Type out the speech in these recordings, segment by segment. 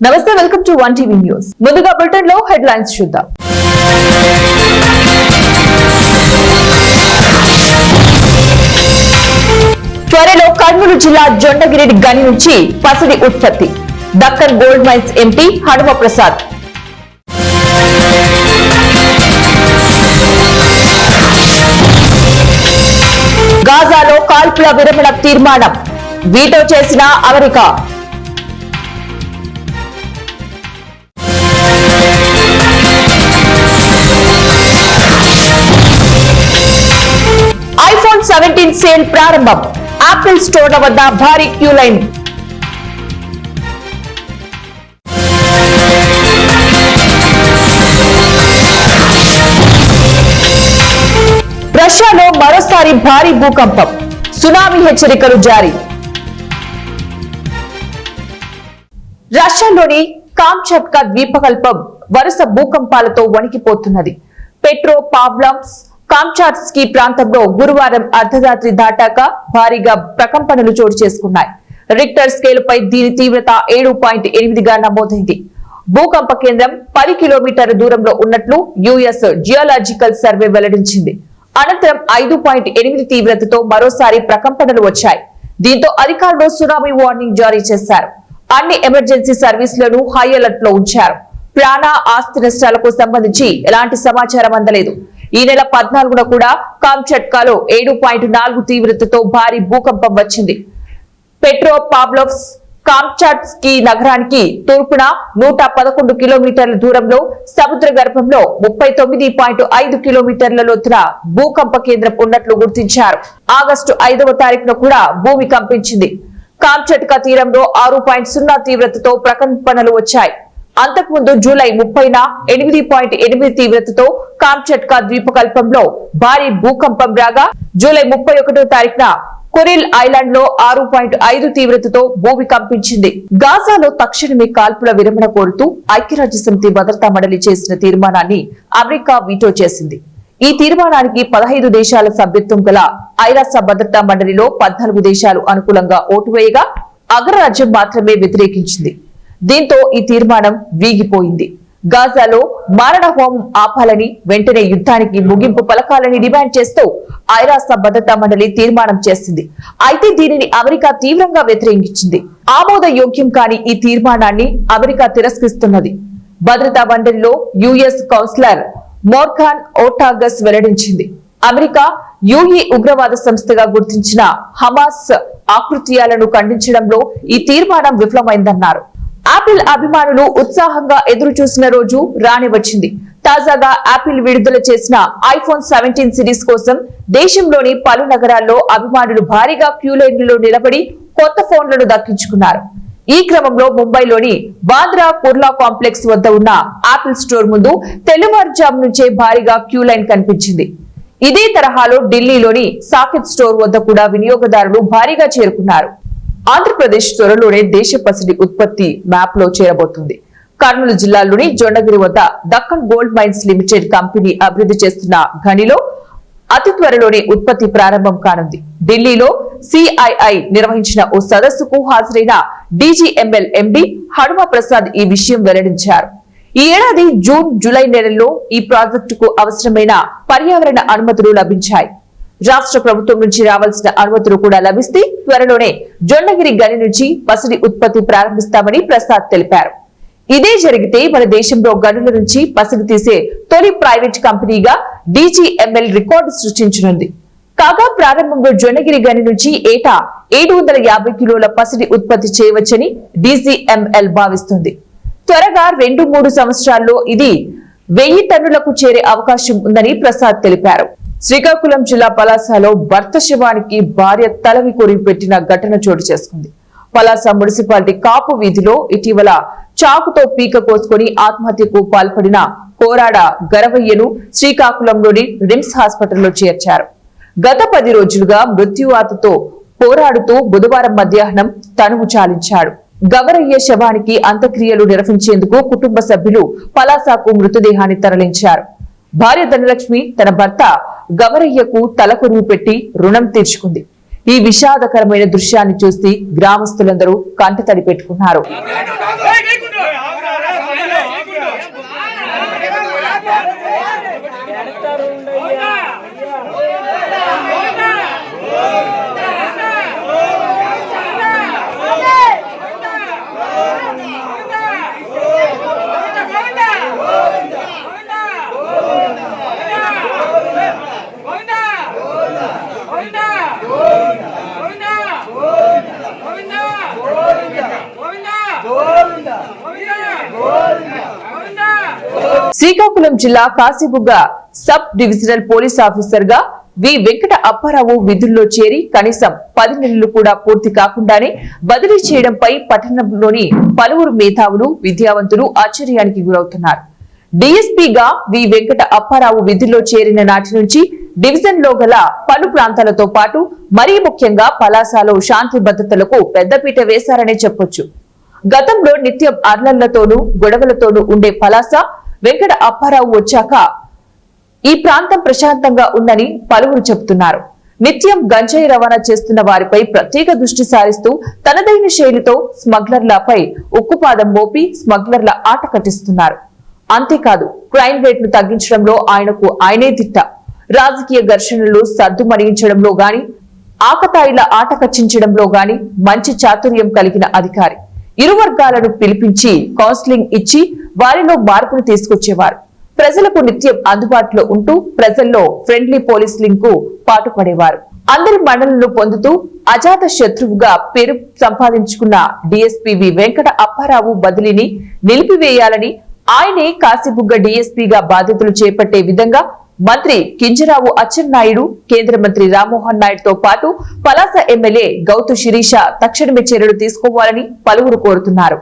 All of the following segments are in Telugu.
నమస్తే, వెల్కమ్ టు 1TV న్యూస్. ముందుగా బులెటిన్ లో హెడ్లైన్స్ చూద్దాం. త్వరలో కర్నూలు జిల్లా జొండగిరి గని నుంచి పసిడి ఉత్పత్తి. Deccan Gold Mines MP Hanuma Prasad. గాజాలో కాల్పుల విరమణ తీర్మానం వీటో చేసిన అమెరికా. ఐఫోన్ 17 సేల్ ప్రారంభం. యాపిల్ స్టోర్ల వద్ద భారీ క్యూ లైన్. రష్యాలో మరోసారి భారీ భూకంపం. సునామీ హెచ్చరికలు జారీ. రష్యాలోని కామ్చాట్కా ద్వీపకల్పం వరుస భూకంపాలతో వణికిపోతున్నది. పెట్రోపావ్లావ్స్క్ కామ్చాట్స్కీ ప్రాంతంలో గురువారం అర్ధరాత్రి దాటాక భారీగా ప్రకంపనలు చోటు చేసుకున్నాయి. రిక్టర్ స్కేలుపై దీని తీవ్రత 7.8గా నమోదైంది. భూకంప కేంద్రం 10 కిలోమీటర్ల దూరంలో ఉన్నట్లు యుఎస్ జియోలాజికల్ సర్వే వెల్లడించింది. అనంతరం 5.8 తీవ్రతతో మరోసారి ప్రకంపనలు వచ్చాయి. దీంతో అధికారులు సునామీ వార్నింగ్ జారీ చేశారు. అన్ని ఎమర్జెన్సీ సర్వీసులను హై అలర్ట్ లో ఉంచారు. ప్రాణ ఆస్తి నష్టాలకు సంబంధించి ఎలాంటి సమాచారం అందలేదు. ఈ నెల 14న కూడా కామ్చాట్కాలో 7.4 తీవ్రతతో భారీ భూకంపం వచ్చింది. పెట్రోపావ్లావ్స్క్ కామ్చాట్స్కీ నగరానికి తూర్పున 111 కిలోమీటర్ల దూరంలో సముద్ర గర్భంలో 39.5 కిలోమీటర్ల లోతున భూకంప కేంద్రం ఉన్నట్లు గుర్తించారు. ఆగస్టు 5వ తారీఖున కూడా భూమి కంపించింది. కామ్చాట్కా తీరంలో 6.0 తీవ్రతతో ప్రకంపనలు వచ్చాయి. అంతకుముందు జూలై 30న 8.8 తీవ్రతతో కామ్చాట్కా ద్వీపకల్పంలో భారీ భూకంపం రాగా జూలై 31వ తారీఖున కురిల్ ఐలాండ్ లో 6.5 తీవ్రతతో భూమి కంపించింది. గాజాలో తక్షణమే కాల్పుల విరమణ కోరుతూ ఐక్యరాజ్యసమితి భద్రతా మండలి చేసిన తీర్మానాన్ని అమెరికా వీటో చేసింది. ఈ తీర్మానానికి 15 దేశాల సభ్యత్వం గల ఐరాస భద్రతా మండలిలో 14 దేశాలు అనుకూలంగా ఓటు వేయగా అగ్రరాజ్యం మాత్రమే వ్యతిరేకించింది. దీంతో ఈ తీర్మానం వీగిపోయింది. గాజాలో మారణ హోమం ఆపాలని, వెంటనే యుద్ధానికి ముగింపు పలకాలని డిమాండ్ చేస్తూ ఐరాస భద్రతా మండలి తీర్మానం చేసింది. అయితే దీనిని అమెరికా తీవ్రంగా వ్యతిరేకించింది. ఆమోదయోగ్యం కాని ఈ తీర్మానాన్ని అమెరికా తిరస్కరిస్తున్నది. భద్రతా మండలిలో యుఎస్ కౌన్సిలర్ మోర్గాన్ ఓర్టాగస్ వెల్లడించింది. అమెరికా యుఏ ఉగ్రవాద సంస్థగా గుర్తించిన హమాస్ ఆకృత్యాలను ఖండించడంలో ఈ తీర్మానం విఫలమైందన్నారు. యాపిల్ అభిమానులు ఉత్సాహంగా ఎదురు చూసిన రోజు రాని వచ్చింది. తాజాగా యాపిల్ విడుదల చేసిన ఐఫోన్ 17 సిరీస్ కోసం దేశంలోని పలు నగరాల్లో అభిమానులు భారీగా క్యూ లైన్లలో నిలబడి కొత్త ఫోన్లను దక్కించుకున్నారు. ఈ క్రమంలో ముంబైలోని బాంద్రా కుర్లా కాంప్లెక్స్ వద్ద ఉన్న యాపిల్ స్టోర్ ముందు తెల్లవారుజాము నుంచే భారీగా క్యూ లైన్ కనిపించింది. ఇదే తరహాలో ఢిల్లీలోని సాకెట్ స్టోర్ వద్ద కూడా వినియోగదారులు భారీగా చేరుకున్నారు. ఆంధ్రప్రదేశ్ త్వరలోనే దేశ పసిడి ఉత్పత్తి మ్యాప్ లో చేరబోతుంది. కర్నూలు జిల్లాలోని జొండగిరి వద్ద Deccan Gold Mines Limited company అభివృద్ధి చేస్తున్న గనిలో అతి త్వరలోనే ఉత్పత్తి ప్రారంభం కానుంది. ఢిల్లీలో సిఐఐ నిర్వహించిన ఓ సదస్సుకు హాజరైన డీజీఎంఎల్ ఎండీ హనుమ ప్రసాద్ ఈ విషయం వెల్లడించారు. ఈ ఏడాది జూన్, జూలై నెలల్లో ఈ ప్రాజెక్టుకు అవసరమైన పర్యావరణ అనుమతులు లభించాయి. రాష్ట్ర ప్రభుత్వం నుంచి రావాల్సిన అనుమతులు కూడా లభిస్తే త్వరలోనే జొండగిరి గని నుంచి పసిడి ఉత్పత్తి ప్రారంభిస్తామని ప్రసాద్ తెలిపారు. ఇదే జరిగితే మన దేశంలో గనుల నుంచి పసిడి తీసే తొలి ప్రైవేట్ కంపెనీగా డీజీఎంఎల్ రికార్డు సృష్టించనుంది. కాగా ప్రారంభంలో జొండగిరి గని నుంచి ఏటా 750 కిలోల పసిడి ఉత్పత్తి చేయవచ్చని డీజీఎంఎల్ భావిస్తుంది. త్వరగా 2-3 సంవత్సరాల్లో ఇది 1000 టన్నులకు చేరే అవకాశం ఉందని ప్రసాద్ తెలిపారు. శ్రీకాకుళం జిల్లా పలాసలో భర్త శవానికి భార్య తలవి కొరివి పెట్టిన ఘటన చోటు చేసుకుంది. పలాస మున్సిపాలిటీ కాపు వీధిలో ఇటీవల చాకుతో పీక కోసుకుని ఆత్మహత్యకు పాల్పడిన కోరాడ గరవయ్యను శ్రీకాకుళంలోని రిమ్స్ హాస్పిటల్లో చేర్చారు. గత 10 రోజులుగా మృత్యువాతతో పోరాడుతూ బుధవారం మధ్యాహ్నం తనువు చాలించాడు. గవరయ్య శవానికి అంత్యక్రియలు నిర్వహించేందుకు కుటుంబ సభ్యులు పలాసకు మృతదేహాన్ని తరలించారు. భార్య ధనలక్ష్మి తన భర్త గవరయ్యకు తలకొరువు పెట్టి రుణం తీర్చుకుంది. ఈ విషాదకరమైన దృశ్యాన్ని చూసి గ్రామస్తులందరూ కంటతడి పెట్టుకున్నారు. శ్రీకాకుళం జిల్లా Kashibugga sub divisional police officer గా వి వెంకట అప్పారావు విధుల్లో చేరి కనీసం 10 నెలలు కూడా పూర్తి కాకుండానే బదిలీ చేయడంపై పట్టణంలోని పలువురు మేధావులు విద్యావంతులు ఆశ్చర్యానికి గురవుతున్నారు. డీఎస్పీగా వి వెంకట అప్పారావు విధుల్లో చేరిన నాటి నుంచి డివిజన్ లో గల పలు ప్రాంతాలతో పాటు మరీ ముఖ్యంగా పలాసలో శాంతి భద్రతలకు పెద్దపీట వేశారనే చెప్పొచ్చు. గతంలో నిత్యం అర్లర్లతోనూ గొడవలతోనూ ఉండే పలాస వెంకట అప్పారావు వచ్చాక ఈ ప్రాంతం ప్రశాంతంగా ఉందని పలువురు చెబుతున్నారు. నిత్యం గంజాయి రవాణా చేస్తున్న వారిపై ప్రత్యేక దృష్టి సారిస్తూ తనదైన శైలితో స్మగ్లర్లపై ఉక్కుపాదం మోపి స్మగ్లర్ల ఆట కట్టిస్తున్నారు. అంతేకాదు క్రైమ్ రేట్ ను తగ్గించడంలో ఆయనే దిట్ట. రాజకీయ ఘర్షణలు సర్దుమణించడంలో గాని ఆకతాయిల ఆట కట్టించడంలో గాని మంచి చాతుర్యం కలిగిన అధికారి. ఇరు వర్గాలను పిలిపించి కౌన్సిలింగ్ ఇచ్చి వారిలో మార్పును తీసుకొచ్చేవారు. ప్రజలకు నిత్యం అందుబాటులో ఉంటూ ప్రజల్లో ఫ్రెండ్లీ పోలీసింగ్ కు పాటుపడేవారు. అందరి మన్ననలను పొందుతూ అజాత శత్రువుగా పేరు సంపాదించుకున్న డీఎస్పీ వి వెంకట అప్పారావు బదిలీని నిలిపివేయాలని, ఆయనే కాశీబుగ్గ డీఎస్పీగా బాధ్యతలు చేపట్టే విధంగా మంత్రి కింజరాపు అచ్చెన్నాయుడు, కేంద్ర మంత్రి రామ్మోహన్ నాయుడుతో పాటు పలాస ఎమ్మెల్యే గౌతు శిరీష తక్షణమే చర్యలు తీసుకోవాలని పలువురు కోరుతున్నారు.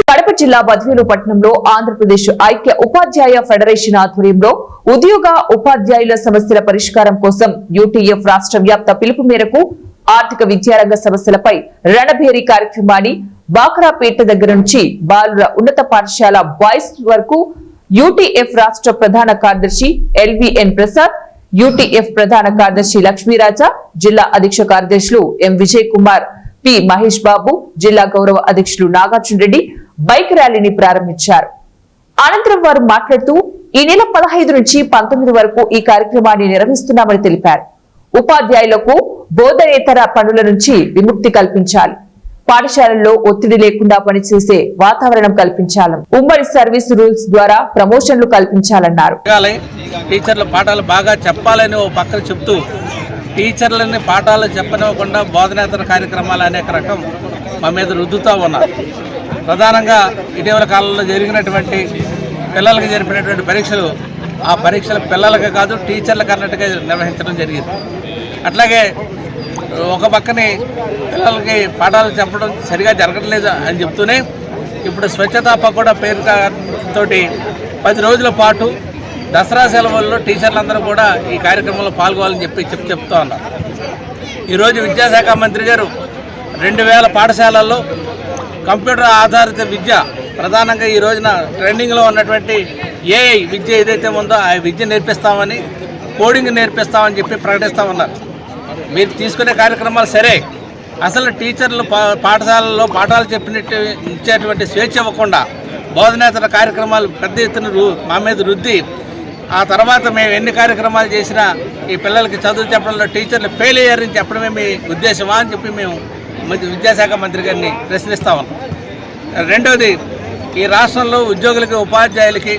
కడప జిల్లా బద్వేలు పట్టణంలో ఆంధ్రప్రదేశ్ ఐక్య ఉపాధ్యాయ ఫెడరేషన్ ఆధ్వర్యంలో ఉద్యోగ ఉపాధ్యాయుల సమస్యల పరిష్కారం కోసం యూటీఎఫ్ రాష్ట్ర వ్యాప్త పిలుపు మేరకు ఆర్థిక విద్యారంగ సమస్యలపై రణభేరీ కార్యక్రమాన్ని బాక్రాపేట దగ్గర నుంచి బాలుర ఉన్నత పాఠశాల బాయ్స్ వరకు యూటీఎఫ్ రాష్ట్ర ప్రధాన కార్యదర్శి ఎల్వీఎన్ ప్రసాద్, యూటీఎఫ్ ప్రధాన కార్యదర్శి లక్ష్మీరాజా, జిల్లా అధ్యక్ష కార్యదర్శులు ఎం విజయ్ కుమార్, పి మహేష్ బాబు, జిల్లా గౌరవ అధ్యక్షులు నాగార్జున రెడ్డి బైక్ ర్యాలీని ప్రారంభించారు. అనంతరం వారు మాట్లాడుతూ ఈ నెల 15 నుంచి 19 వరకు ఈ కార్యక్రమాన్ని నిర్వహిస్తున్నామని తెలిపారు. ఉపాధ్యాయులకు బోధనేతర పనుల నుంచి విముక్తి కల్పించాలి, పాఠశాలల్లో ఒత్తిడి లేకుండా పనిచేసే వాతావరణం కల్పించాలని, ఉమ్మడి సర్వీస్ రూల్స్ ద్వారా ప్రమోషన్లు కల్పించాలన్నారు. టీచర్ల పాఠాలు బాగా చెప్పాలని ఓ పక్కన చెప్తూ టీచర్లని పాఠాలు చెప్పనివ్వకుండా బోధనేతర కార్యక్రమాలు అనేక రకం మా మీద రుద్దుతూ ఉన్నారు. ప్రధానంగా ఇటీవల కాలంలో జరిగినటువంటి పిల్లలకు జరిపినటువంటి పరీక్షలు, ఆ పరీక్షలు పిల్లలకి కాదు టీచర్లకు అన్నట్టుగా నిర్వహించడం జరిగింది. అట్లాగే ఒక పక్కనే పిల్లలకి పాఠాలు చెప్పడం సరిగా జరగట్లేదు అని చెప్తూనే ఇప్పుడు స్వచ్ఛతా పకోడా పేరుతోటి 10 రోజుల పాటు దసరా సెలవుల్లో టీచర్లందరూ కూడా ఈ కార్యక్రమంలో పాల్గొవాలని చెప్తూ ఉన్నారు. ఈరోజు విద్యాశాఖ మంత్రి గారు 2000 పాఠశాలల్లో కంప్యూటర్ ఆధారిత విద్య, ప్రధానంగా ఈ రోజున ట్రెండింగ్లో ఉన్నటువంటి ఏఐ విద్య ఏదైతే ఉందో ఆ విద్య నేర్పిస్తామని, కోడింగ్ నేర్పిస్తామని చెప్పి ప్రకటిస్తూ ఉన్నారు. మీరు తీసుకునే కార్యక్రమాలు సరే, అసలు టీచర్లు పాఠశాలల్లో పాఠాలు చెప్పినట్టు ఇచ్చేటువంటి స్వేచ్ఛ ఇవ్వకుండా బోధనేతర కార్యక్రమాలు పెద్ద ఎత్తున మా మీద రుద్ది, ఆ తర్వాత మేము ఎన్ని కార్యక్రమాలు చేసినా ఈ పిల్లలకి చదువు చెప్పడంలో టీచర్లు ఫెయిల్ అయ్యారని చెప్పడమే మీ ఉద్దేశమా అని చెప్పి మేము విద్యాశాఖ మంత్రి గారిని ప్రశ్నిస్తా ఉన్నాం. రెండవది, ఈ రాష్ట్రంలో ఉద్యోగులకి ఉపాధ్యాయులకి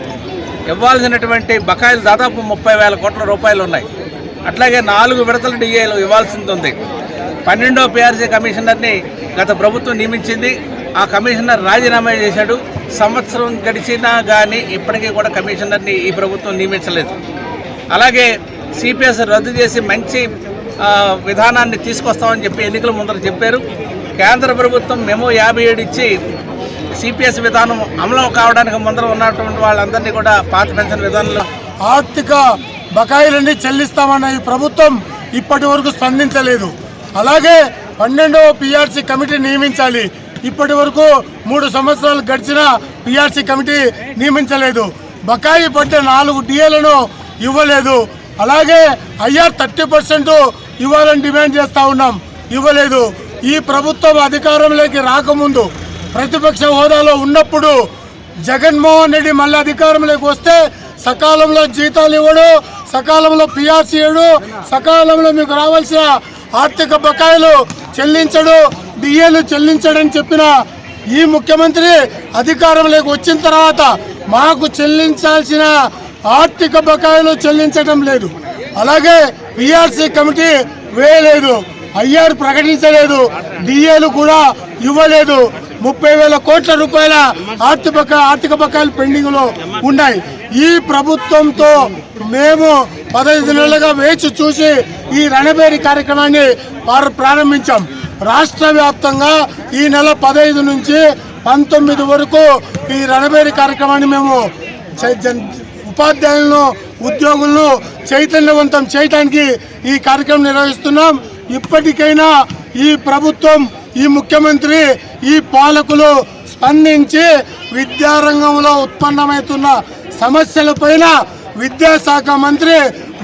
ఇవ్వాల్సినటువంటి బకాయిలు దాదాపు 30,000 కోట్ల రూపాయలు ఉన్నాయి. అట్లాగే 4 విడతల డిఏలు ఇవ్వాల్సింది ఉంది. 12వ పిఆర్సీ కమిషనర్ని గత ప్రభుత్వం నియమించింది. ఆ కమిషనర్ రాజీనామా చేశాడు. సంవత్సరం గడిచినా కానీ ఇప్పటికీ కూడా కమిషనర్ని ఈ ప్రభుత్వం నియమించలేదు. అలాగే సిపిఎస్ రద్దు చేసి మంచి విధానాన్ని తీసుకొస్తామని చెప్పి ఎన్నికల ముందర చెప్పారు. కేంద్ర ప్రభుత్వం మెమో 57 ఇచ్చి సిపిఎస్ విధానం అమలు కావడానికి ముందర ఉన్నటువంటి వాళ్ళందరినీ కూడా పాత పెన్షన్ విధానంలో ఆర్థిక బకాయిలన్నీ చెల్లిస్తామన్న ఈ ప్రభుత్వం ఇప్పటి వరకు స్పందించలేదు. అలాగే 12వ పిఆర్సీ కమిటీ నియమించాలి. ఇప్పటి వరకు 3 సంవత్సరాలు గడిచినా పిఆర్సీ కమిటీ నియమించలేదు. బకాయి పడ్డ 4 డిఏలను ఇవ్వలేదు. అలాగే ఐఆర్ 30% ఇవ్వాలని డిమాండ్ చేస్తూ ఉన్నాం, ఇవ్వలేదు. ఈ ప్రభుత్వం అధికారంలోకి రాకముందు ప్రతిపక్ష హోదాలో ఉన్నప్పుడు జగన్మోహన్ రెడ్డి మళ్ళీ అధికారంలోకి వస్తే సకాలంలో జీతాలు ఇవ్వడు, సకాలంలో పిఆర్సీ ఇవ్వడు, సకాలంలో మీకు రావాల్సిన ఆర్థిక బకాయిలు చెల్లించడు, డిఏలు చెల్లించడని చెప్పిన ఈ ముఖ్యమంత్రి అధికారంలోకి వచ్చిన తర్వాత మాకు చెల్లించాల్సిన ఆర్థిక బకాయిలు చెల్లించడం లేదు. అలాగే పిఆర్సీ కమిటీ వేయలేదు, ఐఆర్ ప్రకటించలేదు, డిఏలు కూడా ఇవ్వలేదు. 30,000 కోట్ల రూపాయల ఆర్థిక బకాయిలు పెండింగ్ లో ఉన్నాయి. ఈ ప్రభుత్వంతో మేము 15 నెలలుగా వేచి చూసి ఈ రణబేరి కార్యక్రమాన్ని ప్రారంభించాం. రాష్ట్ర వ్యాప్తంగా ఈ నెల 15 నుంచి 19 వరకు ఈ రణబేరి కార్యక్రమాన్ని మేము ఉపాధ్యాయులను, ఉద్యోగులను చైతన్యవంతం చేయడానికి ఈ కార్యక్రమం నిర్వహిస్తున్నాం. ఇప్పటికైనా ఈ ప్రభుత్వం, ఈ ముఖ్యమంత్రి, ఈ పాలకులు స్పందించి విద్యారంగంలో ఉత్పన్నమవుతున్న సమస్యలపైన విద్యాశాఖ మంత్రి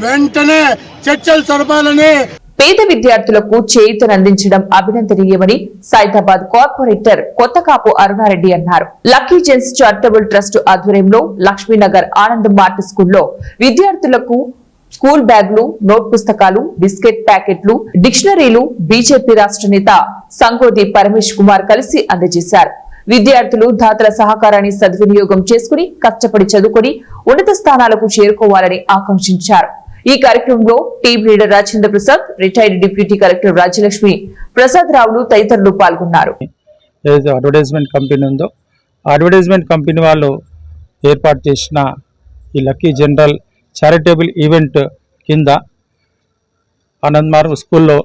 వెంటనే చర్చలు జరపాలని, పేద విద్యార్థులకు చేయూతనందించడం అభినందనీయమని సైదాబాద్ కార్పొరేటర్ కొత్తకాపు అరుణారెడ్డి అన్నారు. లక్కీ జెన్స్ చారిటబుల్ ట్రస్ట్ ఆధ్వర్యంలో లక్ష్మీనగర్ ఆనంద్ మార్ట్ స్కూల్లో విద్యార్థులకు స్కూల్ బ్యాగులు, నోట్ పుస్తకాలు, బిస్కెట్ ప్యాకెట్లు, డిక్షనరీలు బీజేపీ రాష్ట్ర నేత సంగోది పరమేష్ కుమార్ కలిసి అందజేశారు. విద్యార్థులు దాతల సహకారాన్ని సద్వినియోగం చేసుకుని కష్టపడి చదువుకుని ఉన్నత స్థానాలకు చేరుకోవాలని ఆకాంక్షించారు. ఈ కార్యక్రమంలో team leader Rajendra Prasad, retired deputy collector Rajyalakshmi Prasad రావులు తదితరులు పాల్గొన్నారు. ఏదైతే అడ్వర్టైజ్మెంట్ కంపెనీ ఉందో అడ్వర్టైజ్మెంట్ కంపెనీ వాళ్ళు ఏర్పాటు చేసిన ఈ లక్కీ జనరల్ చారిటబుల్ ఈవెంట్ కింద ఆనంద్ మార్గ్ స్కూల్లో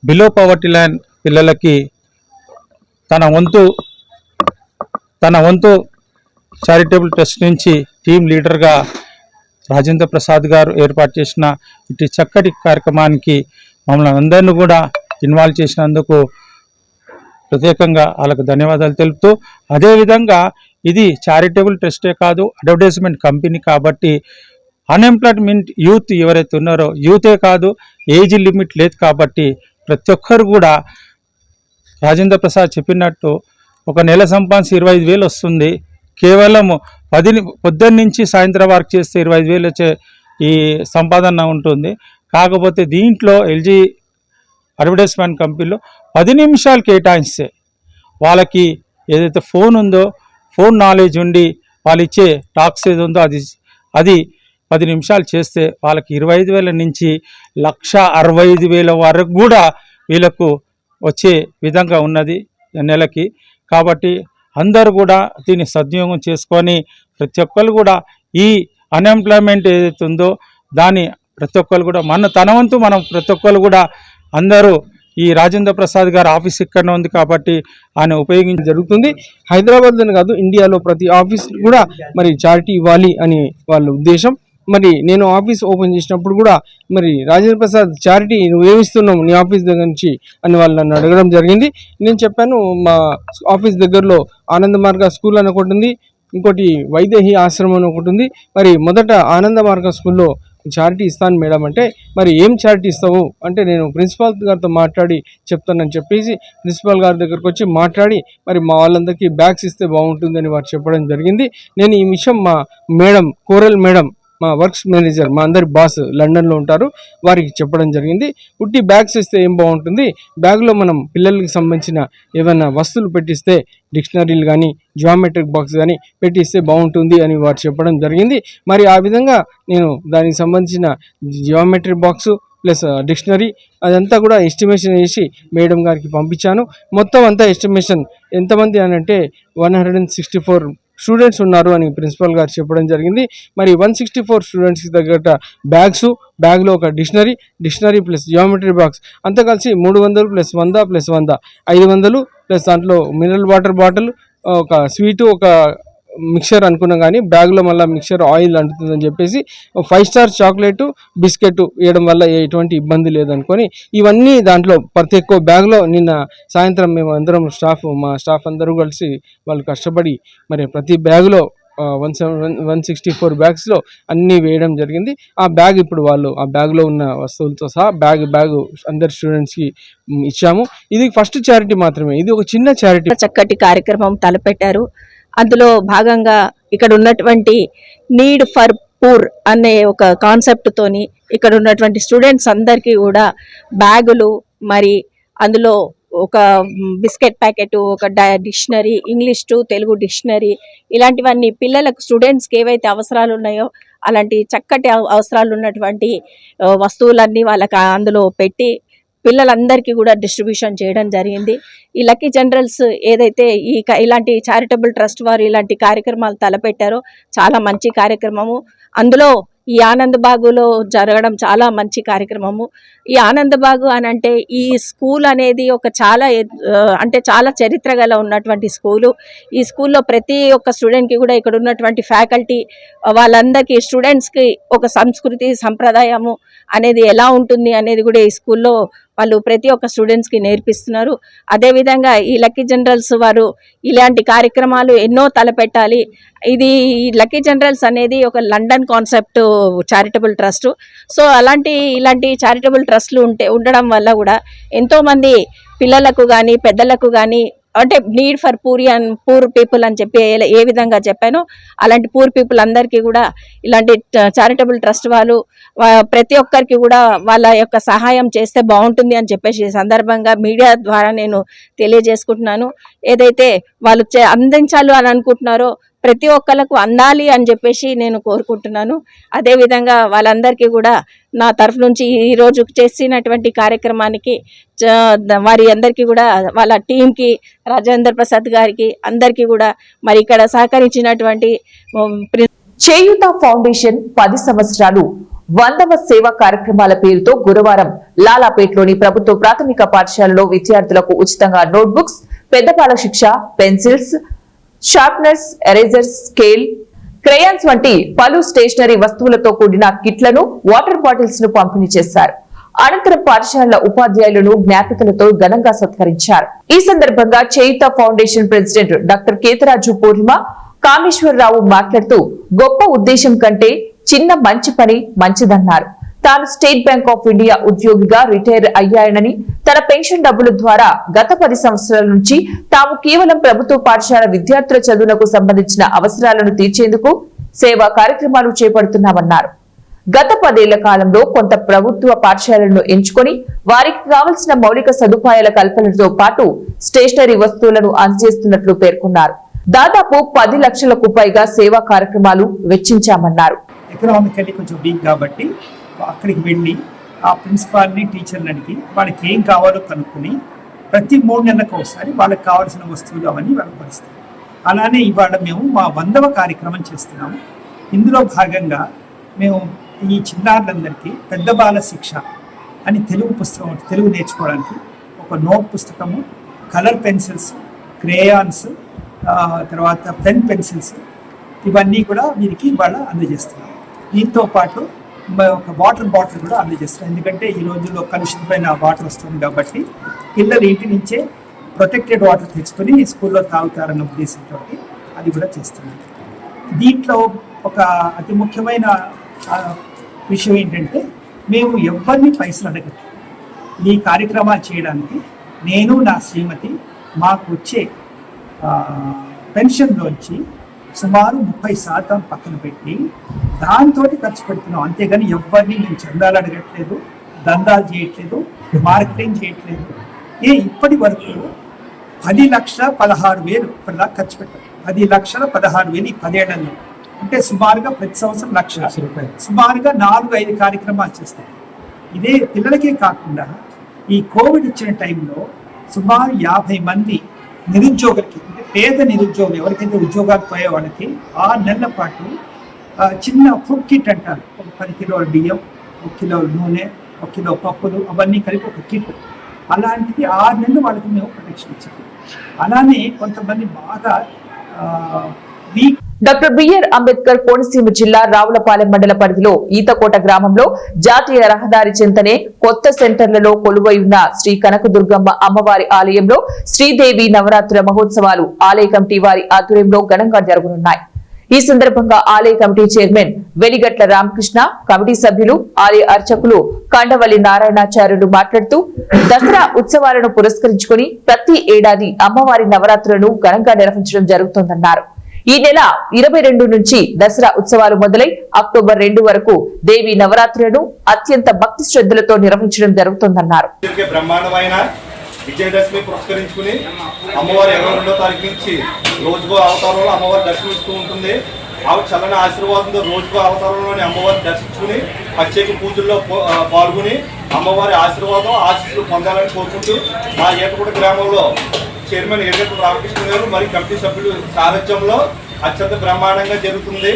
బిలో పవర్టీ లైన్ పిల్లలకి తన వంతు చారిటబుల్ ట్రస్ట్ నుంచి టీం లీడర్గా రాజేంద్ర ప్రసాద్ గారు ఏర్పాటు చేసిన ఇటు చక్కటి కార్యక్రమానికి మమ్మల్ని అందరినీ కూడా ఇన్వాల్వ్ చేసినందుకు ప్రత్యేకంగా వాళ్ళకు ధన్యవాదాలు తెలుపుతూ, అదేవిధంగా ఇది చారిటబుల్ ట్రస్టే కాదు, అడ్వర్టైజ్మెంట్ కంపెనీ కాబట్టి అన్ఎంప్లాయ్మెంట్ యూత్ ఎవరైతే ఉన్నారో యూతే కాదు, ఏజ్ లిమిట్ లేదు కాబట్టి ప్రతి ఒక్కరు కూడా రాజేంద్ర ప్రసాద్ చెప్పినట్టు ఒక నెల సంపాదించి 25,000 వస్తుంది. కేవలం పొద్దున్న నుంచి సాయంత్రం వరకు చేస్తే 25,000 వచ్చే ఈ సంపాదన ఉంటుంది. కాకపోతే దీంట్లో ఎల్జీ అడ్వర్టైజ్మెంట్ కంపెనీలో 10 నిమిషాలు కేటాయిస్తే వాళ్ళకి ఏదైతే ఫోన్ ఉందో ఫోన్ నాలెడ్జ్ ఉండి వాళ్ళు ఇచ్చే టాక్స్ ఏది ఉందో అది 10 నిమిషాలు చేస్తే వాళ్ళకి 25,000 నుంచి 1,65,000 వరకు కూడా వీళ్ళకు వచ్చే విధంగా ఉన్నది నెలకి. కాబట్టి అందరూ కూడా దీన్ని సద్వినియోగం చేసుకొని ప్రతి ఒక్కరు కూడా ఈ అన్ఎంప్లాయ్మెంట్ ఏదైతే ఉందో దాన్ని ప్రతి ఒక్కరు కూడా తన వంతు మనం ప్రతి ఒక్కరు కూడా అందరూ ఈ రాజేంద్ర ప్రసాద్ గారి ఆఫీస్ ఇక్కడనే ఉంది కాబట్టి ఆయన ఉపయోగించి జరుగుతుంది. హైదరాబాద్లోనే కాదు, ఇండియాలో ప్రతి ఆఫీస్ కూడా మరి చారిటీ ఇవ్వాలి అని వాళ్ళ ఉద్దేశం. మరి నేను ఆఫీస్ ఓపెన్ చేసినప్పుడు కూడా మరి రాజేంద్ర ప్రసాద్ చారిటీ నువ్వేమిస్తున్నావు నీ ఆఫీస్ దగ్గర నుంచి అని వాళ్ళు నన్ను అడగడం జరిగింది. నేను చెప్పాను, మా ఆఫీస్ దగ్గరలో ఆనంద మార్గ స్కూల్ అని ఒకటి ఉంది, ఇంకోటి వైదేహి ఆశ్రమం అని ఒకటి ఉంది. మరి మొదట ఆనంద మార్గ స్కూల్లో చారిటీ ఇస్తాను మేడం అంటే, మరి ఏం చారిటీ ఇస్తావు అంటే, నేను ప్రిన్సిపాల్ గారితో మాట్లాడి చెప్తానని చెప్పేసి ప్రిన్సిపాల్ గారి దగ్గరకు వచ్చి మాట్లాడి మరి మా వాళ్ళందరికీ బ్యాగ్స్ ఇస్తే బాగుంటుందని వారు చెప్పడం జరిగింది. నేను ఈ విషయం మా మేడం కోరల్ మేడం, మా వర్క్స్ మేనేజర్, మా అందరి బాస్ లండన్లో ఉంటారు, వారికి చెప్పడం జరిగింది. ఉట్టి బ్యాగ్స్ ఇస్తే ఏం బాగుంటుంది, బ్యాగ్లో మనం పిల్లలకి సంబంధించిన ఏమైనా వస్తువులు పెట్టిస్తే డిక్షనరీలు కానీ జియోమెట్రిక్ బాక్స్ కానీ పెట్టిస్తే బాగుంటుంది అని వారు చెప్పడం జరిగింది. మరి ఆ విధంగా నేను దానికి సంబంధించిన జియోమెట్రిక్ బాక్సు ప్లస్ డిక్షనరీ అదంతా కూడా ఎస్టిమేషన్ వేసి మేడం గారికి పంపించాను. మొత్తం అంతా ఎస్టిమేషన్ ఎంతమంది అని అంటే 164 స్టూడెంట్స్ ఉన్నారు అని ప్రిన్సిపల్ గారు చెప్పడం జరిగింది. మరి 164 స్టూడెంట్స్కి తగ్గట్ట బ్యాగ్లో ఒక డిక్షనరీ ప్లస్ జియోమెట్రీ బాక్స్ అంతా కలిసి 300 + 100 + 100 500 ప్లస్ దాంట్లో మినరల్ వాటర్ బాటిల్, ఒక స్వీటు, ఒక మిక్చర్ అనుకున్నాం కానీ బ్యాగ్లో మళ్ళీ మిక్చర్ ఆయిల్ అంటుతుందని చెప్పేసి 5 స్టార్ చాక్లెట్ బిస్కెట్ వేయడం వల్ల ఎటువంటి ఇబ్బంది లేదనుకొని ఇవన్నీ దాంట్లో ప్రతి ఒక్క బ్యాగ్లో నిన్న సాయంత్రం మేము అందరం మా స్టాఫ్ అందరూ కలిసి వాళ్ళు కష్టపడి మరి ప్రతి బ్యాగ్లో 164 బ్యాగ్స్లో అన్నీ వేయడం జరిగింది. ఆ బ్యాగ్ ఇప్పుడు వాళ్ళు ఆ బ్యాగ్లో ఉన్న వస్తువులతో సహా బ్యాగ్ అందరు స్టూడెంట్స్కి ఇచ్చాము. ఇది ఫస్ట్ చారిటీ మాత్రమే, ఇది ఒక చిన్న చారిటీ. చక్కటి కార్యక్రమం తలపెట్టారు. అందులో భాగంగా ఇక్కడ ఉన్నటువంటి నీడ్ ఫర్ పూర్ అనే ఒక కాన్సెప్ట్ తోని ఇక్కడ ఉన్నటువంటి స్టూడెంట్స్ అందరికీ కూడా బ్యాగులు, మరి అందులో ఒక బిస్కెట్ ప్యాకెట్, ఒక dictionary, English to Telugu dictionary, ఇలాంటివన్నీ పిల్లలకు స్టూడెంట్స్కి ఏవైతే అవసరాలు ఉన్నాయో అలాంటి చక్కటి అవసరాలు ఉన్నటువంటి వస్తువులన్నీ వాళ్ళకి అందులో పెట్టి పిల్లలందరికీ కూడా డిస్ట్రిబ్యూషన్ చేయడం జరిగింది. ఈ లక్కీ జనరల్స్ ఏదైతే ఇలాంటి చారిటబుల్ ట్రస్ట్ వారు ఇలాంటి కార్యక్రమాలు తలపెట్టారో చాలా మంచి కార్యక్రమము. అందులో ఈ ఆనందబాగులో జరగడం చాలా మంచి కార్యక్రమము. ఈ ఆనందబాగు అని అంటే ఈ స్కూల్ అనేది ఒక చాలా చరిత్ర గల ఉన్నటువంటి స్కూలు. ఈ స్కూల్లో ప్రతి ఒక్క స్టూడెంట్కి కూడా ఇక్కడ ఉన్నటువంటి ఫ్యాకల్టీ వాళ్ళందరికీ స్టూడెంట్స్కి ఒక సంస్కృతి సంప్రదాయము అనేది ఎలా ఉంటుంది అనేది కూడా ఈ స్కూల్లో వాళ్ళు ప్రతి ఒక్క స్టూడెంట్స్కి నేర్పిస్తున్నారు. అదేవిధంగా ఈ లక్కీ జనరల్స్ వారు ఇలాంటి కార్యక్రమాలు ఎన్నో తలపెట్టాలి. ఈ లక్కీ జనరల్స్ అనేది ఒక London concept charitable trust. So ఇలాంటి చారిటబుల్ ట్రస్ట్లు ఉండడం వల్ల కూడా ఎంతోమంది పిల్లలకు కానీ పెద్దలకు కానీ అంటే నీడ్ ఫర్ పూర్ పీపుల్ అని చెప్పి ఏ విధంగా చెప్పానో అలాంటి పూర్ పీపుల్ అందరికీ కూడా ఇలాంటి చారిటబుల్ ట్రస్ట్ వాళ్ళు ప్రతి ఒక్కరికి కూడా వాళ్ళ యొక్క సహాయం చేస్తే బాగుంటుంది అని చెప్పేసి ఈ సందర్భంగా మీడియా ద్వారా నేను తెలియజేసుకుంటున్నాను. ఏదైతే వాళ్ళు అందించాలి అని అనుకుంటున్నారో ప్రతి ఒక్కరికి అందాలి అని చెప్పేసి నేను కోరుకుంటున్నాను. అదేవిధంగా వాళ్ళందరికీ కూడా నా తరఫు నుంచి ఈరోజు చేసినటువంటి కార్యక్రమానికి వారి అందరికీ కూడా వాళ్ళ టీంకి, రాజేంద్ర ప్రసాద్ గారికి అందరికీ కూడా మరి ఇక్కడ సహకరించినటువంటి చేయూత ఫౌండేషన్ 10 సంవత్సరాలు 100వ సేవా కార్యక్రమాల పేరుతో గురువారం లాలాపేట్లోని ప్రభుత్వ ప్రాథమిక పాఠశాలలో విద్యార్థులకు ఉచితంగా నోట్బుక్స్, పెద్దపాల శిక్ష, pencils, sharpeners, erasers, scale, crayons వంటి పలు స్టేషనరీ వస్తువులతో కూడిన కిట్లను, వాటర్ బాటిల్స్ ను పంపిణీ చేశారు. అనంతరం పాఠశాలల ఉపాధ్యాయులను జ్ఞాపికలతో ఘనంగా సత్కరించారు. ఈ సందర్భంగా చేయూత ఫౌండేషన్ ప్రెసిడెంట్ డాక్టర్ కేతరాజు పూర్ణిమ కామేశ్వరరావు మాట్లాడుతూ గొప్ప ఉద్దేశం కంటే చిన్న మంచి పని మంచిదన్నారు. తాను స్టేట్ బ్యాంక్ ఆఫ్ ఇండియా ఉద్యోగిగా రిటైర్ అయ్యానని, తన పెన్షన్ డబ్బుల ద్వారా గత 10 సంవత్సరాల నుంచి తాము కేవలం ప్రభుత్వ పాఠశాల విద్యార్థుల చదువులకు సంబంధించిన అవసరాలను తీర్చేందుకు సేవా కార్యక్రమాలు చేపడుతున్నామన్నారు. గత 10 ఏళ్ల కాలంలో కొంత ప్రభుత్వ పాఠశాలలను ఎంచుకొని వారికి కావలసిన మౌలిక సదుపాయాల కల్పనతో పాటు స్టేషనరీ వస్తువులను అందజేస్తున్నట్లు పేర్కొన్నారు. దాదాపు 10 లక్షలకు పైగా సేవా కార్యక్రమాలు వెచ్చించామన్నారు. ఎకనామికల్లీ కొంచెం వీక్ కాబట్టి అక్కడికి వెళ్ళి ఆ ప్రిన్సిపాల్ని, టీచర్ని అడిగి వాళ్ళకి ఏం కావాలో కనుక్కొని ప్రతి 3 నెలలకు ఒకసారి వాళ్ళకి కావాల్సిన వస్తువులు అవన్నీ వాళ్ళకి పరిస్థితి. అలానే ఇవాళ మేము మా 100వ కార్యక్రమం చేస్తున్నాము. ఇందులో భాగంగా మేము ఈ చిన్నారులందరికీ పెద్ద బాల శిక్ష అని తెలుగు నేర్చుకోవడానికి ఒక నోట్ పుస్తకము, కలర్ పెన్సిల్స్, క్రేయాన్స్, తర్వాత పెన్సిల్స్ ఇవన్నీ కూడా వీరికి ఇవాళ అందజేస్తున్నాం. దీంతో పాటు ఒక వాటర్ బాటిల్ కూడా అందజేస్తున్నాం. ఎందుకంటే ఈ రోజుల్లో కలుషితమైన వాటర్ వస్తుంది కాబట్టి పిల్లలు ఇంటి నుంచే ప్రొటెక్టెడ్ వాటర్ తెచ్చుకొని స్కూల్లో తాగుతారన్న ఉద్దేశంతో అది కూడా చేస్తున్నాం. దీంట్లో ఒక అతి ముఖ్యమైన విషయం ఏంటంటే మేము ఎవరిని పైసలు అడగట్లేదు. ఈ కార్యక్రమాలు చేయడానికి నేను, నా శ్రీమతి మాకు వచ్చే పెన్షన్లోంచి సుమారు 30% పక్కన పెట్టి దాంతో ఖర్చు పెడుతున్నాం. అంతేగాని ఎవరిని మేము చందాలు అడగట్లేదు, దందాలు చేయట్లేదు, మార్కెటింగ్ చేయట్లేదు. ఇప్పటి వరకు 10,16,000 ఇప్పటిదాకా ఖర్చు పెట్టాం. 10,16,000 ఈ 10 ఏళ్లలో. అంటే సుమారుగా ప్రతి సంవత్సరం 1,00,000 రూపాయలు. సుమారుగా 4-5 కార్యక్రమాలు చేస్తాం. ఇదే పిల్లలకే కాకుండా ఈ కోవిడ్ ఇచ్చిన టైంలో సుమారు 50 మంది నిరుద్యోగులకి, అంటే పేద నిరుద్యోగులు ఎవరికైతే ఉద్యోగాలు పోయే వాళ్ళకి 6 నెలల పాటు చిన్న ఫుడ్ కిట్ అంటారు. ఒక 10 కిలోల బియ్యం, 1 కిలో నూనె, 1 కిలో పప్పులు అవన్నీ కలిపి ఒక కిట్. అలాంటిది 6 నెలలు వాళ్ళకి మేము ప్రొటెక్షన్ ఇచ్చాము. అలానే కొంతమంది బాగా weak doctor BR Ambedkar Konaseema జిల్లా రావులపాలెం మండల పరిధిలో ఈతకోట గ్రామంలో జాతీయ రహదారి చెంతనే కొత్త సెంటర్లలో కొలువై ఉన్న శ్రీ కనకదుర్గమ్మ అమ్మవారి ఆలయంలో శ్రీదేవి నవరాత్రుల మహోత్సవాలు ఆలయ కమిటీ వారి ఆధ్వర్యంలో ఘనంగా జరగనున్నాయి. ఈ సందర్భంగా ఆలయ కమిటీ చైర్మన్ వెలిగట్ల రామకృష్ణ, కమిటీ సభ్యులు, ఆలయ అర్చకులు కండవల్లి నారాయణాచార్యులు మాట్లాడుతూ దసరా ఉత్సవాలను పురస్కరించుకుని ప్రతి ఏడాది అమ్మవారి నవరాత్రులను ఘనంగా నిర్వహించడం జరుగుతోందన్నారు. ఈ నెల 22 నుంచి దసరా ఉత్సవాలు మొదలై అక్టోబర్ 2 వరకు దేవి నవరాత్రులను అత్యంత భక్తి శ్రద్ధలతో నిర్వహించడం జరుగుతోందన్నారు. విజయదశమి పురస్కరించుకుని అమ్మవారి 22వ తారీఖు నుంచి రోజుకో అవతారంలో అమ్మవారి దర్శనమిస్తూ ఉంటుంది. ఆవిడ చల్లని ఆశీర్వాదంతో రోజుకో అవతారంలోని అమ్మవారిని దర్శించుకుని ప్రత్యేక పూజల్లో పాల్గొని అమ్మవారి ఆశీర్వాదం ఆశీస్సులు పొందాలని కోరుకుంటూ మా ఏటకోట గ్రామంలో చైర్మన్ ఎర్రగట్ల రామకృష్ణ గారు మరియు కమిటీ సభ్యులు సారథ్యంలో అత్యంత బ్రహ్మాండంగా జరుగుతుంది.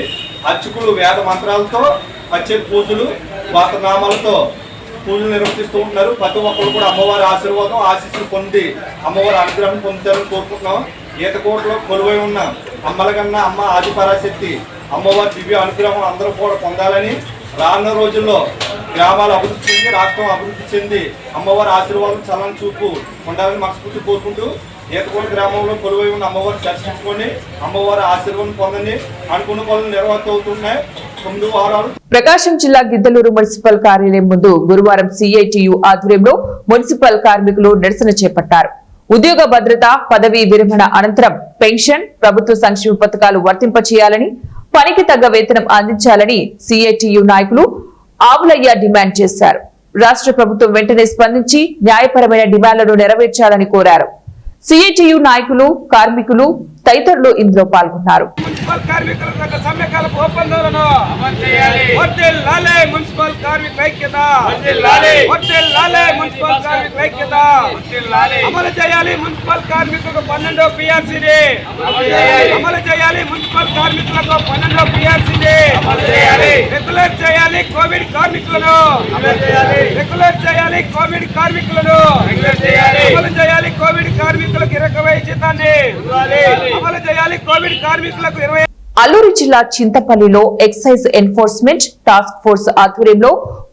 అర్చకులు వేద మంత్రాలతో ప్రత్యేక పూజలు వాతనామాలతో పూజలు నిర్వహిస్తూ ఉంటున్నారు. ప్రతి ఒక్కరు కూడా అమ్మవారి ఆశీర్వాదం ఆశీస్సులు పొంది అమ్మవారి అనుగ్రహం పొందుతారని కోరుకుంటున్నాం. ఈతకోటలో కొలువై ఉన్న అమ్మలకన్నా అమ్మ ఆదిపరాశక్తి అమ్మవారి దివ్య అనుగ్రహం అందరూ కూడా పొందాలని, రానున్న రోజుల్లో గ్రామాలు అభివృద్ధి చెంది రాష్ట్రం అభివృద్ధి చెంది అమ్మవారి ఆశీర్వాదం చల్లని చూపు ఉండాలని మనస్ఫూర్తి కోరుకుంటూ ఈతకోట గ్రామంలో కొలువై ఉన్న అమ్మవారిని దర్శించుకొని అమ్మవారి ఆశీర్వాదం పొందని అనుకున్న పనులు నిర్వహిస్తున్నాయి. ప్రకాశం జిల్లా గిద్దలూరు మున్సిపల్ కార్యాలయం ముందు గురువారం సిఐటియు ఆధ్వర్యంలో మున్సిపల్ కార్మికులు నిరసన చేపట్టారు. ఉద్యోగ భద్రత, పదవీ విరమణ అనంతరం పెన్షన్, ప్రభుత్వ సంక్షేమ పథకాలు వర్తింపచేయాలని, పనికి తగ్గ వేతనం అందించాలని సిఐటియు నాయకులు ఆవులయ్య డిమాండ్ చేశారు. రాష్ట్ర ప్రభుత్వం వెంటనే స్పందించి న్యాయపరమైన డిమాండ్లను నెరవేర్చాలని కోరారు. సిఐటియు నాయకులు, కార్మికులు తదితరులు ఇందులో పాల్గొన్నారు. మున్సిపల్ కార్మికుల సంఘ సమ్మెకాలపు ఒప్పందాలను వర్ధిల్లాలి, మున్సిపల్ కార్మికుల ఐక్యత వర్ధిల్లాలి, మున్సిపల్ కార్మికుల ఐక్యత అమలు చేయాలి. మున్సిపల్ కార్మికులకు 12వ పిఆర్సీని అమలు చేయాలి. మున్సిపల్ కార్మికులకు 12వ పిఆర్సీని రెగ్యులర్ చేయాలి. కోవిడ్ కార్మికులను రెగ్యులర్ చేయాలి. కోవిడ్ కార్మికులను అమలు చేయాలి. కోవిడ్ కార్మికులకు 20,000 జీతాన్ని అమలు చేయాలి. కోవిడ్ కార్మికులకు 20. అల్లూరు జిల్లా చింతపల్లిలో ఎక్సైజ్ ఎన్ఫోర్స్మెంట్ టాస్క్ ఫోర్స్ ఆధ్వర్యంలో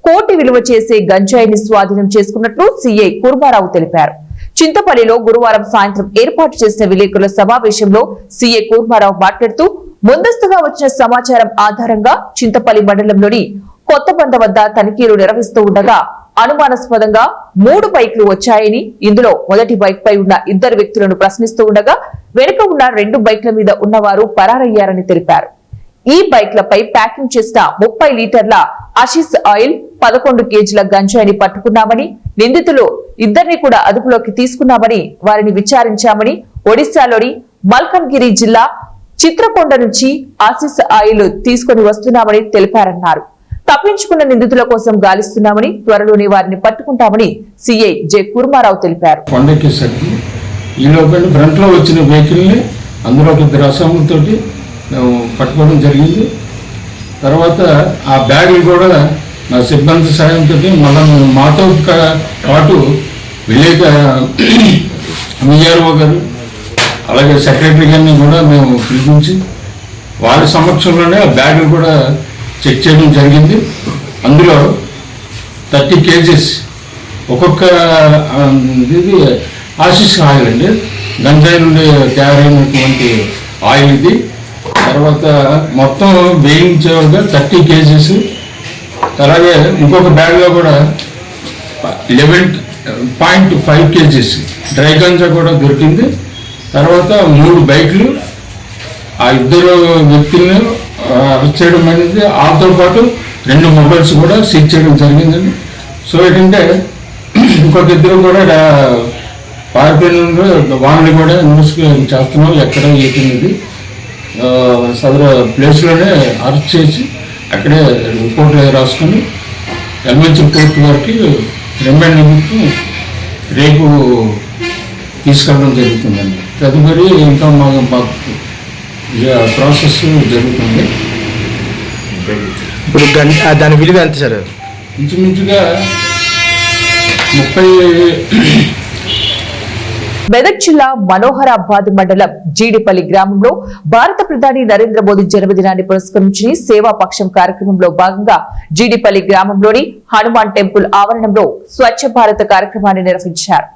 కోటి విలువ చేసే గంజాయిని స్వాధీనం చేసుకున్నట్లు సీఐ కుర్మారావు తెలిపారు. చింతపల్లిలో గురువారం సాయంత్రం ఏర్పాటు చేసిన విలేకరుల సమావేశంలో సీఐ కుర్మారావు మాట్లాడుతూ ముందస్తుగా వచ్చిన సమాచారం ఆధారంగా చింతపల్లి మండలంలోని కొత్తబంద వద్ద తనిఖీలు నిర్వహిస్తూ ఉండగా అనుమానాస్పదంగా 3 బైక్లు వచ్చాయని, ఇందులో మొదటి బైక్ పై ఉన్న 2 వ్యక్తులను ప్రశ్నిస్తూ ఉండగా వెనుక ఉన్న 2 బైక్ల మీద ఉన్నవారు పరారయ్యారని తెలిపారు. ఈ బైక్లపై ప్యాకింగ్ చేసిన 30 లీటర్ల ఆశీస్ ఆయిల్, 11 కేజీల గంజాయిని పట్టుకున్నామని, నిందితులు 2ని కూడా అదుపులోకి తీసుకున్నామని, వారిని విచారించామని, ఒడిశాలోని మల్కన్గిరి జిల్లా చిత్రకొండ నుంచి ఆశీస్ ఆయిల్ తీసుకుని వస్తున్నామని తెలిపారన్నారు. తప్పించుకున్న నిందితుల కోసం గాలిస్తున్నామని, త్వరలోనే వారిని పట్టుకుంటామని సీఐ జె కుర్మారావు తెలిపారు. ఈ లోపల ఫ్రంట్ లో వచ్చిన వెహికల్ ని అందులో 2 అసాములతోటి మేము పట్టుకోవడం జరిగింది. తర్వాత ఆ బ్యాగులు కూడా నా సిబ్బంది సాయంతో మళ్ళీ మాతో పాటు విఆర్ఓ గారు అలాగే సెక్రటరీ గారిని కూడా మేము పిలిపించి వారి సమక్షంలోనే ఆ బ్యాగులు కూడా చెక్ చేయడం జరిగింది. అందులో 30 కేజీస్ ఒక్కొక్క ఇది ఆశీస్ ఆయిల్ అండి, గంజాయి నుండి తయారైనటువంటి ఆయిల్ ఇది. తర్వాత మొత్తం వేయించేవారుగా 30 కేజీస్. అలాగే ఇంకొక బ్యాగ్లో కూడా 11.5 కేజీస్ డ్రై గంజా కూడా దొరికింది. తర్వాత 3 బైక్లు, ఆ 2 వ్యక్తులను అరెస్ట్ చేయడం అనేది, వాళ్ళతో పాటు 2 మొబైల్స్ కూడా సీజ్ చేయడం జరిగిందండి. సో ఏంటంటే ఇంకొక 2 కూడా పారిపోయిన వాళ్ళని కూడా ఇన్వెస్టిగేషన్ చేస్తున్నాం, ఎక్కడ ఏటింది సదరు ప్లేస్లోనే అరెస్ట్ చేసి అక్కడే రిపోర్ట్ రాసుకొని ఎల్మంచి కోర్టు వారికి రిమాండ్ నిమిత్తం రేపు తీసుకెళ్ళడం జరుగుతుందండి. తదుపరి ఇంకా మాకు ప్రాసెస్ జరుగుతుంది. ఇప్పుడు దాని విలువ ఎంత సార్? ఇంచుమించుగా మెదక్ జిల్లా మనోహరాబాద్ మండలం జీడిపల్లి గ్రామంలో భారత ప్రధాని నరేంద్ర మోదీ జన్మదినాన్ని పురస్కరించుకుని సేవా పక్షం కార్యక్రమంలో భాగంగా జీడిపల్లి గ్రామంలోని హనుమాన్ టెంపుల్ ఆవరణంలో స్వచ్ఛ భారత్ కార్యక్రమాన్ని నిర్వహించారు.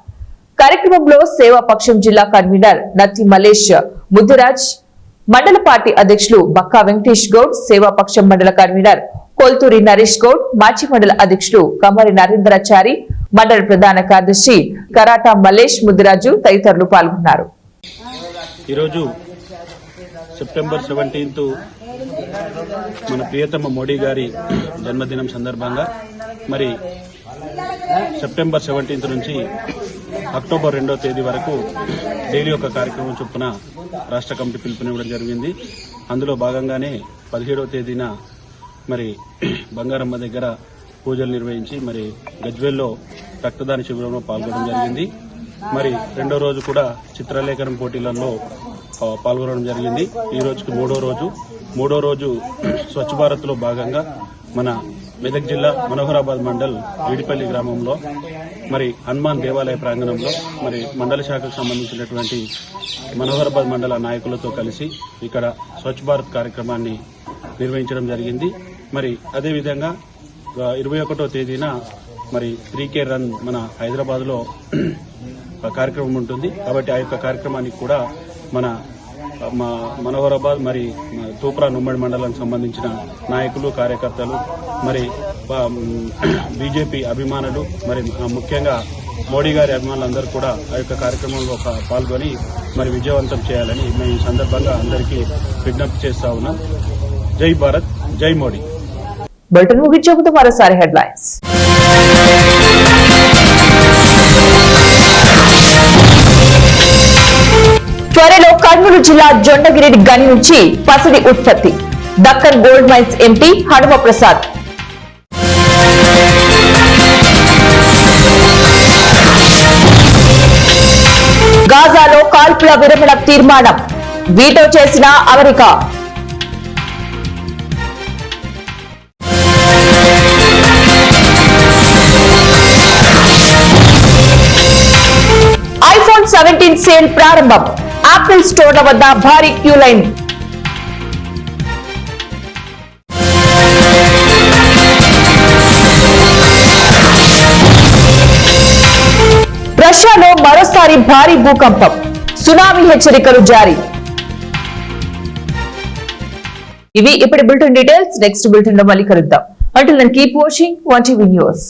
కార్యక్రమంలో సేవా పక్షం జిల్లా కన్వీనర్ నత్తి మలేష్ ముద్దురాజ్, మండల పార్టీ అధ్యక్షులు బక్కా వెంకటేష్ గౌడ్, సేవా పక్షం మండల కన్వీనర్ కొల్తూరి నరేష్ గౌడ్, మాజీ మండల అధ్యక్షులు కమరి నరేంద్రాచారి, మండల ప్రధాన కార్యదర్శి కరాటా మల్లేష్ ముద్దురాజు తదితరులు పాల్గొన్నారు. ఈరోజు సెప్టెంబర్ 17 మన ప్రియతమ మోడీ గారి జన్మదినం సందర్భంగా మరి సెప్టెంబర్ 17 నుంచి అక్టోబర్ 2వ తేదీ వరకు డైలీ ఒక కార్యక్రమం చొప్పున రాష్ట్ర కమిటీ పిలుపునివ్వడం జరిగింది. అందులో భాగంగానే 17వ తేదీన మరి బంగారమ్మ దగ్గర పూజలు నిర్వహించి మరి గజ్వేల్లో రక్తదాన శిబిరంలో పాల్గొనడం జరిగింది. మరి రెండో రోజు కూడా చిత్రలేఖనం పోటీలలో పాల్గొనడం జరిగింది. ఈ రోజుకి మూడో రోజు స్వచ్ఛ భారత్లో భాగంగా మన మెదక్ జిల్లా మనోహరాబాద్ మండల్ జీడిపల్లి గ్రామంలో మరి హనుమాన్ దేవాలయ ప్రాంగణంలో మరి మండల శాఖకు సంబంధించినటువంటి మనోహరాబాద్ మండల నాయకులతో కలిసి ఇక్కడ స్వచ్ఛ భారత్ కార్యక్రమాన్ని నిర్వహించడం జరిగింది. మరి అదేవిధంగా 21వ తేదీన మరి 3K రన్ మన హైదరాబాద్లో కార్యక్రమం ఉంటుంది. కాబట్టి ఆ యొక్క కార్యక్రమానికి కూడా మన మనోహరాబాద్ మరి తూప్రా నుమ్మడి మండలానికి సంబంధించిన నాయకులు, కార్యకర్తలు, మరి బీజేపీ అభిమానులు, మరి ముఖ్యంగా మోడీ గారి అభిమానులందరూ కూడా ఆ యొక్క కార్యక్రమంలో పాల్గొని మరి విజయవంతం చేయాలని మేము ఈ సందర్భంగా అందరికీ విజ్ఞప్తి చేస్తా ఉన్నాం. జై భారత్, జై మోడీ. బులెటిన్ ముగించే ముందు మరోసారి హెడ్లైన్స్. త్వరలో కర్నూలు జిల్లా జొండగిరి గని నుంచి పసిడి ఉత్పత్తి. Deccan Gold Mines MP Hanuma Prasad. గాజాలో కాల్పుల విరమణ తీర్మానం వీటో చేసిన అమెరికా. ఐఫోన్ 17 సేల్ ప్రారంభం. యాపిల్ స్టోర్ల వద్ద భారీ క్యూ లైన్. రష్యాలో మరోసారి భారీ భూకంపం. సునామీ హెచ్చరికలు జారీ. ఇవి ఇప్పటి బులెటిన్ డీటెయిల్స్. నెక్స్ట్ బులెటిన్ లో మళ్ళీ కలుద్దాం. Until then, keep watching 1TV News.